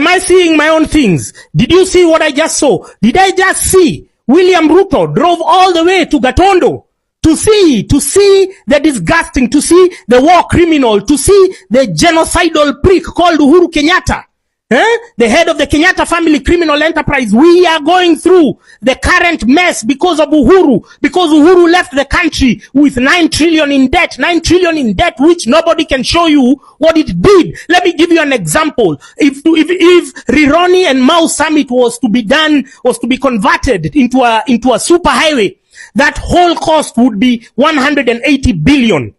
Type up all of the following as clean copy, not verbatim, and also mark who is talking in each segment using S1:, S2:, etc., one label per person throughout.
S1: Am I seeing my own things? Did you see what I just saw? Did I just see William Ruto drove all the way to Gatondo to see the disgusting, to see the war criminal, to see the genocidal prick called Uhuru Kenyatta? The head of the Kenyatta family criminal enterprise. We are going through the current mess because of Uhuru, because Uhuru left the country with 9 trillion in debt, which nobody can show you what it did. Let me give you an example. If Rironi and Mau Summit was to be converted into a super highway, that whole cost would be 180 billion.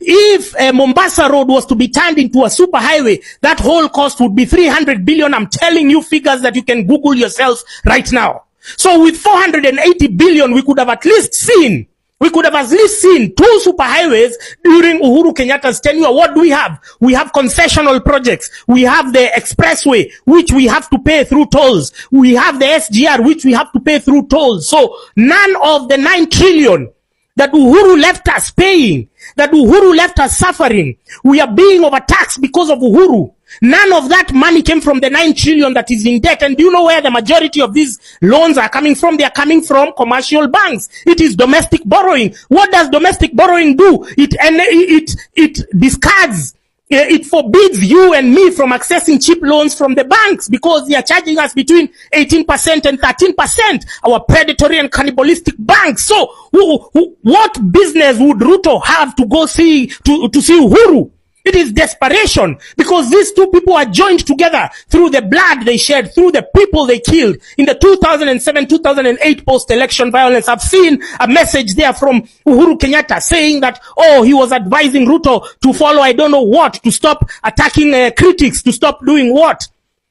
S1: If Mombasa Road was to be turned into a super highway, that whole cost would be 300 billion. I'm telling you figures that you can Google yourself right now. So with 480 billion, we could have at least seen 2 super highways during Uhuru Kenyatta's tenure. What do we have? We have concessional projects. We have the expressway, which we have to pay through tolls. We have the SGR, which we have to pay through tolls. So none of the 9 trillion that Uhuru left us paying, that Uhuru left us suffering, we are being overtaxed because of Uhuru. None of that money came from the 9 trillion that is in debt. And do you know where the majority of these loans are coming from? They are coming from commercial banks. It is domestic borrowing. What does domestic borrowing do? It discards. It forbids you and me from accessing cheap loans from the banks because they are charging us between 18% and 13%. Our predatory and cannibalistic banks. So, what business would Ruto have to go see to see Uhuru? It is desperation because these two people are joined together through the blood they shed, through the people they killed in the 2007-2008 post-election violence. I've seen a message there from Uhuru Kenyatta saying that, he was advising Ruto to follow I don't know what, to stop attacking critics, to stop doing what.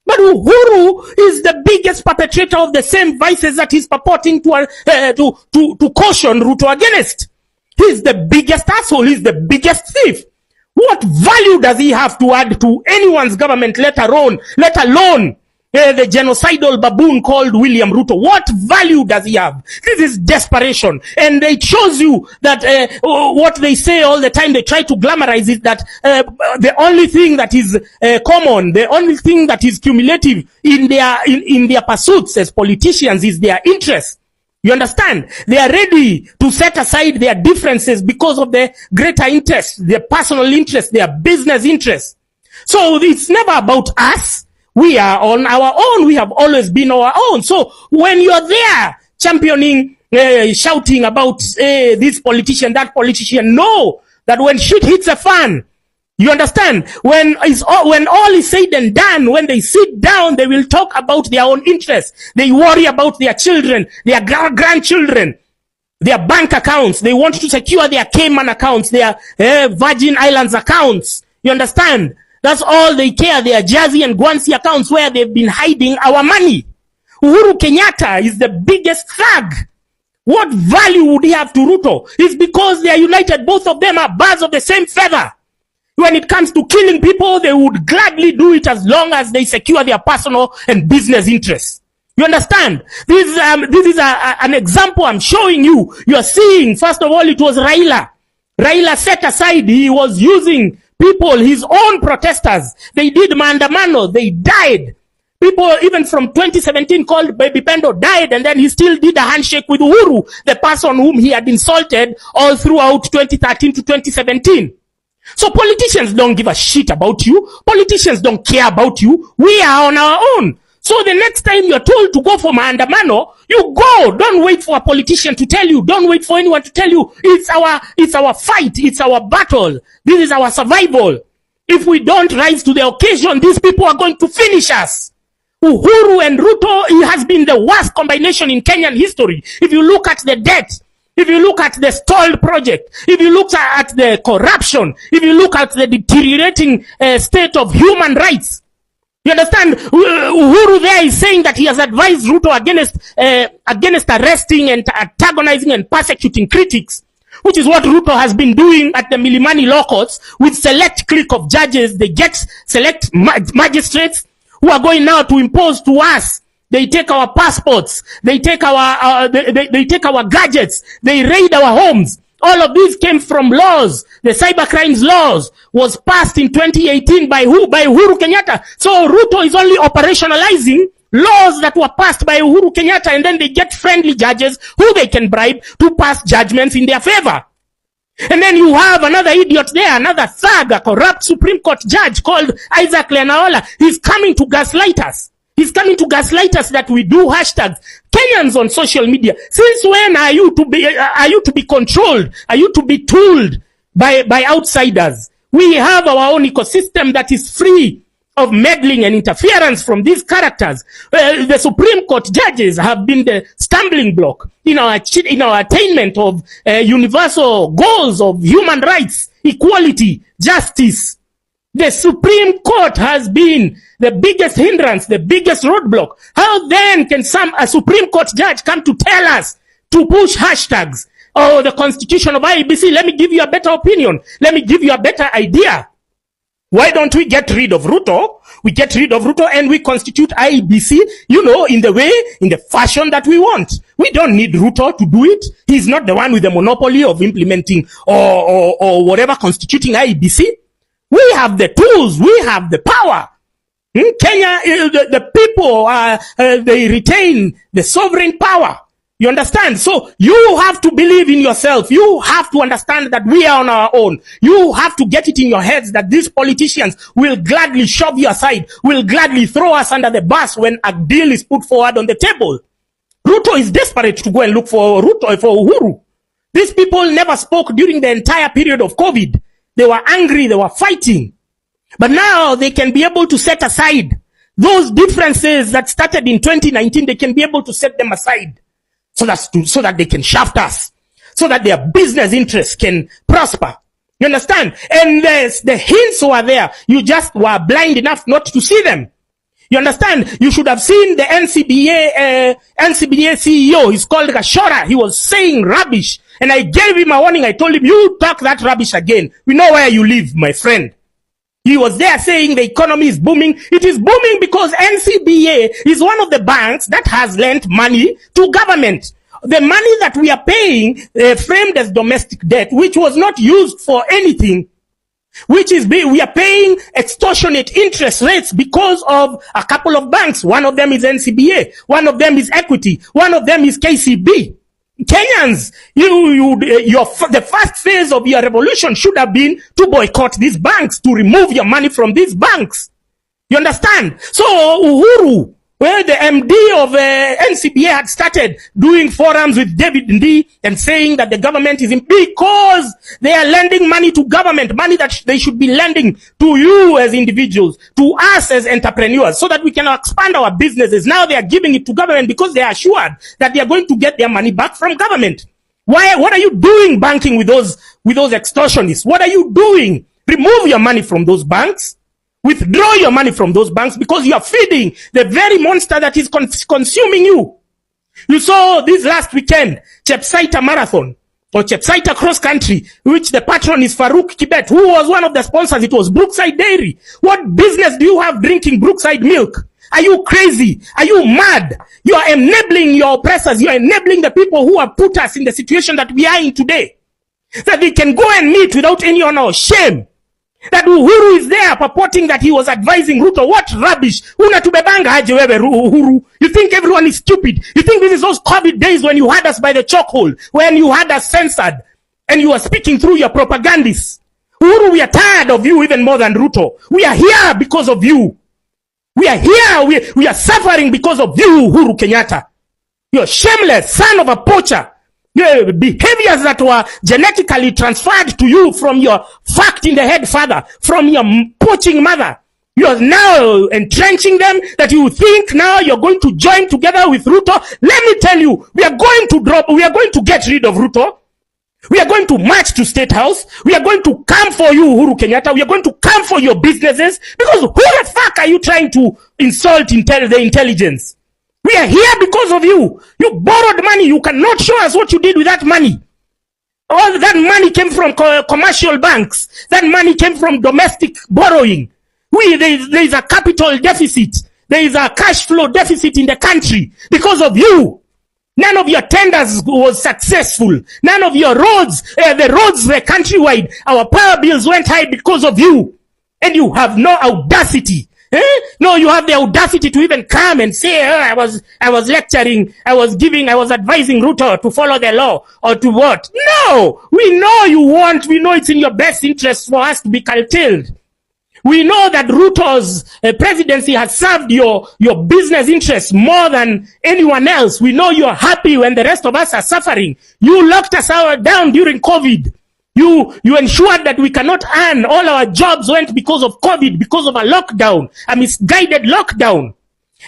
S1: But Uhuru is the biggest perpetrator of the same vices that he's purporting to caution Ruto against. He's the biggest asshole. He's the biggest thief. What value does he have to add to anyone's government, let alone the genocidal baboon called William Ruto? What value does he have? This is desperation. And it shows you that what they say all the time, they try to glamorize it, that the only thing that is common, the only thing that is cumulative in their pursuits as politicians is their interest. You understand? They are ready to set aside their differences because of the greater interest, their personal interest, their business interest. So it's never about us. We are on our own. We have always been our own. So when you're there championing, shouting about this politician, that politician, know that when shit hits a fan, you understand? When all is said and done, when they sit down, they will talk about their own interests. They worry about their children, their grandchildren, their bank accounts. They want to secure their Cayman accounts, their Virgin Islands accounts. You understand? That's all they care. Their Jersey and Guernsey accounts where they've been hiding our money. Uhuru Kenyatta is the biggest thug. What value would he have to Ruto? It's because they are united. Both of them are birds of the same feather. When it comes to killing people, they would gladly do it as long as they secure their personal and business interests. You understand? This is an example I'm showing you. You are seeing, first of all, it was Raila. Raila set aside, he was using people, his own protesters. They did maandamano, they died. People even from 2017 called Baby Pendo died, and then he still did a handshake with Uhuru, the person whom he had insulted all throughout 2013 to 2017. So politicians don't give a shit about you. Politicians don't care about you. We are on our own. So the next time you're told to go for maandamano, you go. Don't wait for a politician to tell you. Don't wait for anyone to tell you. It's our fight. It's our battle. This is our survival. If we don't rise to the occasion, these people are going to finish us. Uhuru and Ruto, it has been the worst combination in Kenyan history. If you look at the debt, if you look at the stalled project, if you look at the corruption, if you look at the deteriorating state of human rights, you understand? Uhuru there is saying that he has advised Ruto against arresting and antagonizing and persecuting critics, which is what Ruto has been doing at the Milimani law courts with select clique of judges. They get select magistrates who are going now to impose to us. They take our passports. They take our gadgets. They raid our homes. All of these came from laws. The cyber crimes laws was passed in 2018 by who? By Uhuru Kenyatta. So Ruto is only operationalizing laws that were passed by Uhuru Kenyatta, and then they get friendly judges who they can bribe to pass judgments in their favor. And then you have another idiot there, another thug, a corrupt Supreme Court judge called Isaac Lenaola. He's coming to gaslight us. He's coming to gaslight us that we do hashtags. Kenyans on social media. Since when are you to be controlled? Are you to be tooled by outsiders? We have our own ecosystem that is free of meddling and interference from these characters. The Supreme Court judges have been the stumbling block in our attainment of universal goals of human rights, equality, justice. The Supreme Court has been the biggest hindrance, the biggest roadblock. How then can a Supreme Court judge come to tell us to push hashtags? Oh, the constitution of IEBC, let me give you a better opinion. Let me give you a better idea. Why don't we get rid of Ruto? We get rid of Ruto and we constitute IEBC, in the fashion that we want. We don't need Ruto to do it. He's not the one with the monopoly of implementing or whatever constituting IEBC. We have the tools. We have the power. In Kenya, the people, they retain the sovereign power. You understand? So you have to believe in yourself. You have to understand that we are on our own. You have to get it in your heads that these politicians will gladly shove you aside, will gladly throw us under the bus when a deal is put forward on the table. Ruto is desperate to go and look for Uhuru. These people never spoke during the entire period of COVID. They were angry. They were fighting. But now they can be able to set aside those differences that started in 2019. They can be able to set them aside. So that they can shaft us, so that their business interests can prosper. You understand? And the hints were there. You just were blind enough not to see them. You understand? You should have seen the NCBA CEO. He's called Gashora. He was saying rubbish. And I gave him a warning. I told him, you talk that rubbish again. We know where you live, my friend. He was there saying the economy is booming. It is booming because NCBA is one of the banks that has lent money to government. The money that we are paying, framed as domestic debt, which was not used for anything, we are paying extortionate interest rates because of a couple of banks. One of them is NCBA. One of them is Equity. One of them is KCB. Kenyans, the first phase of your revolution should have been to boycott these banks, to remove your money from these banks. You understand? So Uhuru, where the MD of NCBA had started doing forums with David Ndi and saying that the government is because they are lending money to government, money that they should be lending to you as individuals, to us as entrepreneurs, so that we can expand our businesses. Now they are giving it to government because they are assured that they are going to get their money back from government. What are you doing banking with those extortionists? What are you doing? Remove your money from those banks. Withdraw your money from those banks because you are feeding the very monster that is consuming you. You saw this last weekend, Chepsaita Marathon or Chepsaita Cross Country, which the patron is Farouk Kibet, who was one of the sponsors. It was Brookside Dairy. What business do you have drinking Brookside milk? Are you crazy? Are you mad? You are enabling your oppressors. You are enabling the people who have put us in the situation that we are in today. That we can go and meet without any honor or shame. That Uhuru is there purporting that he was advising Ruto. What rubbish. Unatubebanga aje wewe Uhuru. You think everyone is stupid. You think this is those COVID days when you had us by the chokehold, when you had us censored and you were speaking through your propagandists. Uhuru, we are tired of you even more than Ruto. We are here because of you. We are here. We are suffering because of you, Uhuru Kenyatta. You're shameless son of a poacher. Your behaviors that were genetically transferred to you from your fucked in the head father, from your poaching mother. You are now entrenching them, that you think now you're going to join together with Ruto. Let me tell you, we are going to get rid of Ruto. We are going to march to State House. We are going to come for you, Uhuru Kenyatta. We are going to come for your businesses. Because who the fuck are you trying to insult the intelligence? We are here because of you. You borrowed money. You cannot show us what you did with that money. All that money came from commercial banks. That money came from domestic borrowing. There is a capital deficit. There is a cash flow deficit in the country because of you. None of your tenders was successful. None of your roads, the roads were countrywide. Our power bills went high because of you. And you have no audacity. No, you have the audacity to even come and say, I was lecturing, I was advising Ruto to follow the law or to what? No, we know we know it's in your best interest for us to be curtailed. We know that Ruto's presidency has served your business interests more than anyone else. We know you're happy when the rest of us are suffering. You locked us down during COVID. You ensured that we cannot earn. All our jobs went because of COVID, because of a lockdown, a misguided lockdown.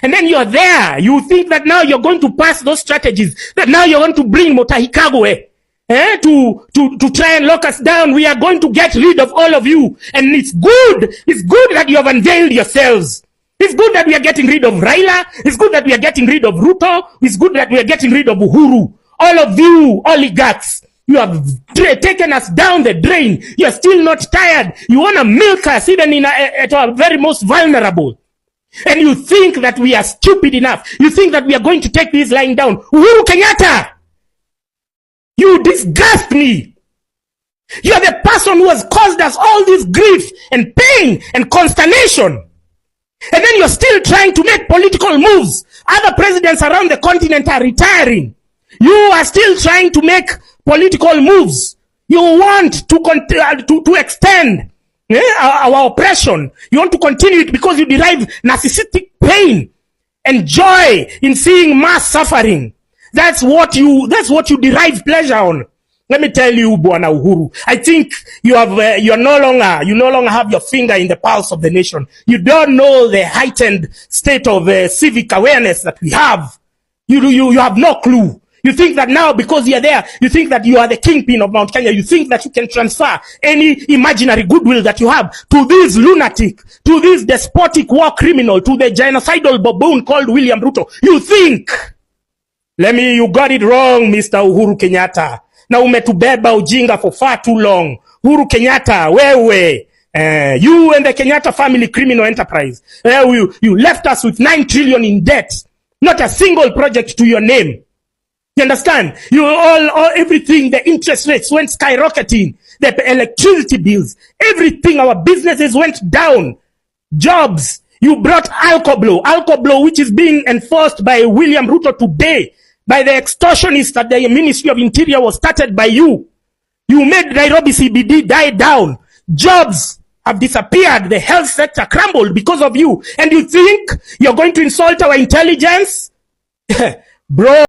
S1: And then you're there. You think that now you're going to pass those strategies, that now you're going to bring Mutahi Kagwe to try and lock us down. We are going to get rid of all of you. And it's good. It's good that you have unveiled yourselves. It's good that we are getting rid of Raila. It's good that we are getting rid of Ruto. It's good that we are getting rid of Uhuru. All of you oligarchs. You have taken us down the drain. You're still not tired. You want to milk us even at our very most vulnerable. And you think that we are stupid enough. You think that we are going to take this lying down. Uhuru Kenyatta, you disgust me. You are the person who has caused us all this grief and pain and consternation. And then you're still trying to make political moves. Other presidents around the continent are retiring. You are still trying to make political moves. You want to extend our oppression. You want to continue it because you derive narcissistic pain and joy in seeing mass suffering. That's what you derive pleasure on. Let me tell you, Bwana Uhuru, I think you no longer have your finger in the pulse of the nation. You don't know the heightened state of civic awareness that we have. You have no clue. You think that now, because you're there, you think that you are the kingpin of Mount Kenya. You think that you can transfer any imaginary goodwill that you have to this lunatic, to this despotic war criminal, to the genocidal baboon called William Ruto. You think. You got it wrong, Mr. Uhuru Kenyatta. Na umetubeba ujinga for far too long. Uhuru Kenyatta, wewe. You and the Kenyatta family criminal enterprise. You left us with 9 trillion in debt. Not a single project to your name. You understand? Everything, the interest rates went skyrocketing. The electricity bills, everything, our businesses went down. Jobs. You brought Alcoblo, which is being enforced by William Ruto today, by the extortionists at the Ministry of Interior was started by you. You made Nairobi CBD die down. Jobs have disappeared. The health sector crumbled because of you. And you think you're going to insult our intelligence? Bro.